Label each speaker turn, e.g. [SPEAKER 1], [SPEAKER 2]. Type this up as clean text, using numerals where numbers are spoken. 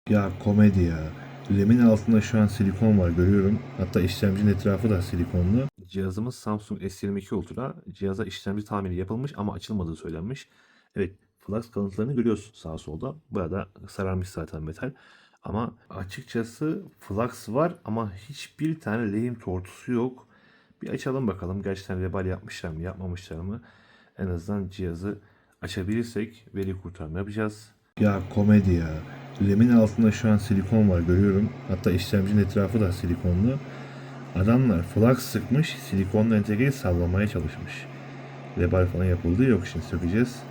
[SPEAKER 1] Ya komedi ya. RAM'in altında şu an silikon var görüyorum. Hatta işlemcinin etrafı da silikonlu. Cihazımız Samsung S22 Ultra. Cihaza işlemci tamiri yapılmış ama açılmadığı söylenmiş. Evet, flux kalıntılarını görüyorsun sağa solda. Burada sararmış zaten metal. Ama açıkçası flux var ama hiçbir tane lehim tortusu yok. Bir açalım bakalım gerçekten vebal yapmışlar mı yapmamışlar mı? En azından cihazı açabilirsek veri kurtarma yapacağız. Ya komedi ya. RAM'in altında şu an silikon var görüyorum. Hatta işlemcinin etrafı da silikonlu. Adamlar flux sıkmış, silikonla entegreyi sallamaya çalışmış. Vebal falan yapıldığı yok, şimdi sökeceğiz.